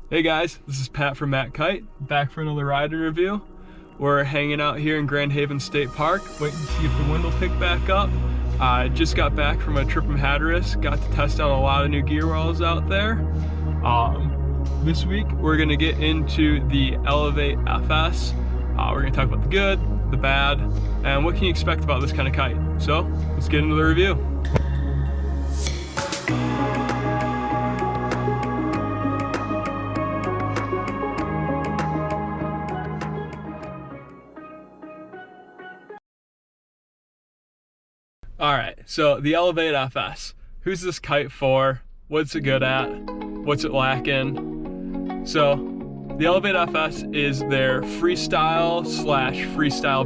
Hey guys, this is Pat from Kite, back for another rider review. We're hanging out here in Grand Haven State Park, waiting to see if the wind will pick back up. I just got back from a trip from Hatteras, got to test out a lot of new gear walls out there. This week we're gonna get into the Eleveight FS. We're gonna talk about the good, the bad, and what can you expect about this kind of kite. So let's get into the review. Alright, so the Eleveight FS. Who's this kite for? What's it good at? What's it lacking? So, the Eleveight FS is their freestyle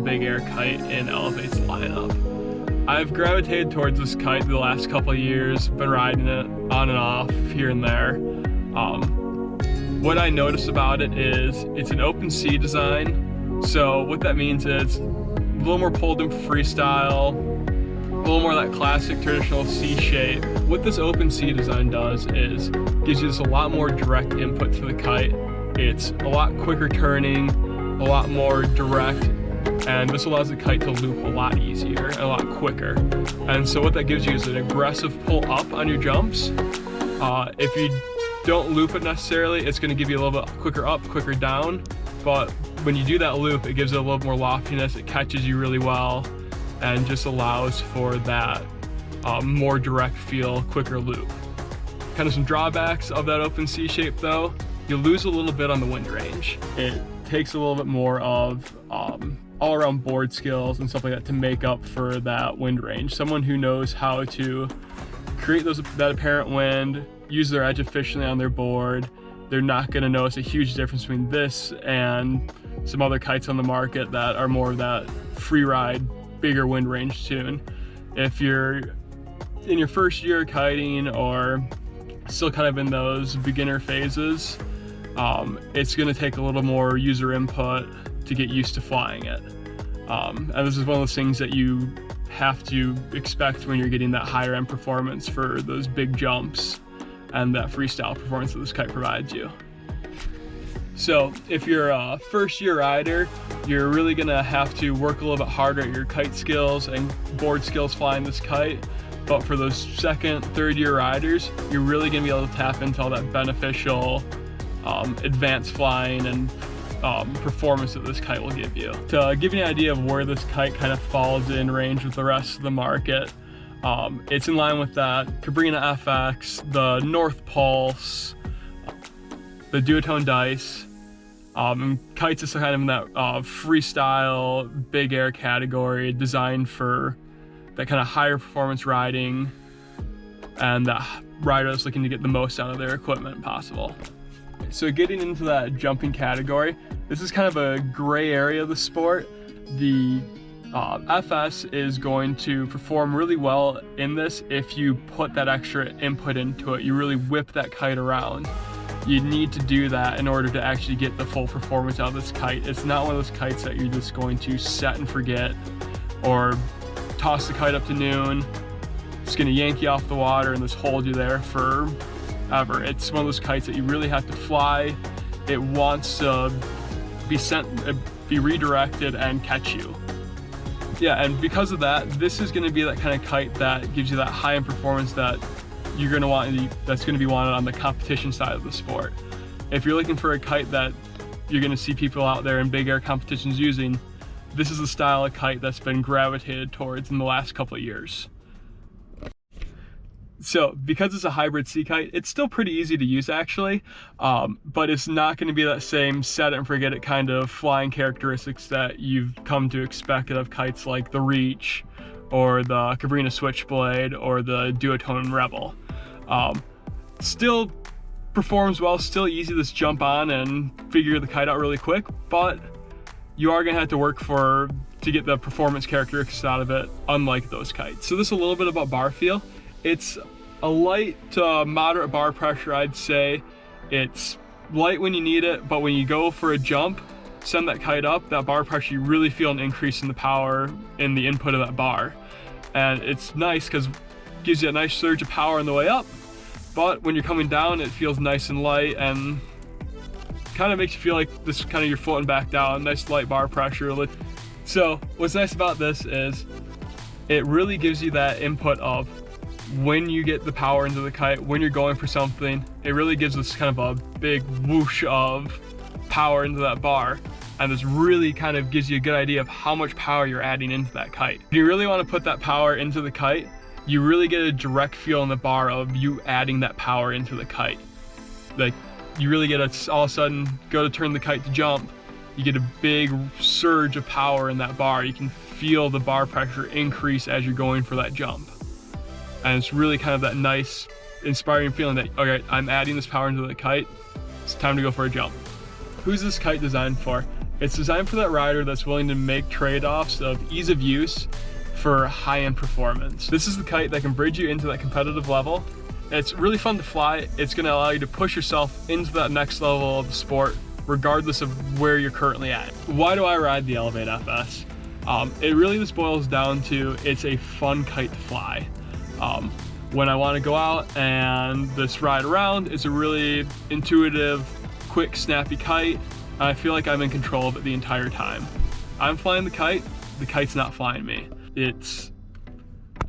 big air kite in Eleveight's lineup. I've gravitated towards this kite the last couple of years, been riding it on and off here and there. What I notice about it is it's an open C design. So what that means is a little more pulled in for freestyle, a little more of that classic traditional C shape. What this open C design does is gives you just a lot more direct input to the kite. It's a lot quicker turning, a lot more direct, and this allows the kite to loop a lot easier and a lot quicker. And so what that gives you is an aggressive pull up on your jumps. If you don't loop it necessarily, it's going to give you a little bit quicker up, quicker down, but when you do that loop, it gives it a little more loftiness, it catches you really well, and just allows for that more direct feel, quicker loop. Kind of some drawbacks of that open C shape though, you lose a little bit on the wind range. It takes a little bit more of all around board skills and stuff like that to make up for that wind range. Someone who knows how to create that apparent wind, use their edge efficiently on their board, they're not gonna notice a huge difference between this and some other kites on the market that are more of that free ride, bigger wind range tune. If you're in your first year kiting or still kind of in those beginner phases, it's going to take a little more user input to get used to flying it. And this is one of those things that you have to expect when you're getting that higher end performance for those big jumps and that freestyle performance that this kite provides you. So if you're a first year rider, you're really gonna have to work a little bit harder at your kite skills and board skills flying this kite. But for those second, third year riders, you're really gonna be able to tap into all that beneficial advanced flying and performance that this kite will give you. To give you an idea of where this kite kind of falls in range with the rest of the market, it's in line with that Cabrini FX, the North Pulse, the duotone dice. Kites is kind of in that freestyle big air category, designed for that kind of higher performance riding and that rider that's looking to get the most out of their equipment possible. So getting into that jumping category, this is kind of a gray area of the sport. The FS is going to perform really well in this if you put that extra input into it. You really whip that kite around. You need to do that in order to actually get the full performance out of this kite. It's not one of those kites that you're just going to set and forget or toss the kite up to noon. It's going to yank you off the water and just hold you there forever. It's one of those kites that you really have to fly. It wants to be redirected and catch you. Yeah, and because of that, this is going to be that kind of kite that gives you that high-end performance that you're going to want, that's going to be wanted on the competition side of the sport. If you're looking for a kite that you're going to see people out there in big air competitions using, this is the style of kite that's been gravitated towards in the last couple of years. So because it's a hybrid sea kite, it's still pretty easy to use actually, but it's not going to be that same set it and forget it kind of flying characteristics that you've come to expect out of kites like the Reach or the Cabrini Switchblade or the Duotone Rebel. Still performs well, still easy to just jump on and figure the kite out really quick, but you are going to have to work to get the performance characteristics out of it, unlike those kites. So this is a little bit about bar feel. It's a light to moderate bar pressure, I'd say. It's light when you need it, but when you go for a jump, send that kite up, that bar pressure, you really feel an increase in the power in the input of that bar. And it's nice because it gives you a nice surge of power on the way up, but when you're coming down, it feels nice and light and kind of makes you feel like this kind of you're floating back down, nice light bar pressure. So what's nice about this is it really gives you that input of when you get the power into the kite, when you're going for something, it really gives this kind of a big whoosh of power into that bar. And this really kind of gives you a good idea of how much power you're adding into that kite. If you really want to put that power into the kite, you really get a direct feel in the bar of you adding that power into the kite. Like, you really get all of a sudden, go to turn the kite to jump, you get a big surge of power in that bar. You can feel the bar pressure increase as you're going for that jump. And it's really kind of that nice, inspiring feeling that, okay, I'm adding this power into the kite, it's time to go for a jump. Who's this kite designed for? It's designed for that rider that's willing to make trade-offs of ease of use for high-end performance. This is the kite that can bridge you into that competitive level. It's really fun to fly. It's gonna allow you to push yourself into that next level of the sport, regardless of where you're currently at. Why do I ride the Eleveight FS? It really just boils down to, it's a fun kite to fly. When I wanna go out and just ride around, it's a really intuitive, quick, snappy kite. I feel like I'm in control of it the entire time. I'm flying the kite's not flying me. It's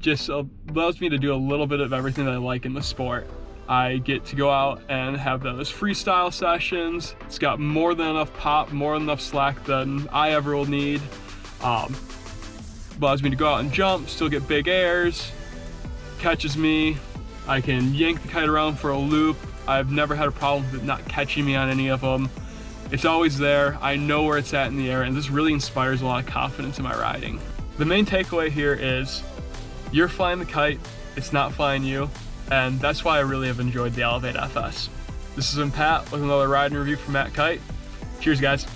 just allows me to do a little bit of everything that I like in the sport. I get to go out and have those freestyle sessions. It's got more than enough pop, more than enough slack than I ever will need. Allows me to go out and jump, still get big airs, catches me. I can yank the kite around for a loop. I've never had a problem with it not catching me on any of them. It's always there. I know where it's at in the air, and this really inspires a lot of confidence in my riding. The main takeaway here is you're flying the kite, it's not flying you, and that's why I really have enjoyed the Eleveight FS. This has been Pat with another ride and review from Matt Kite. Cheers, guys.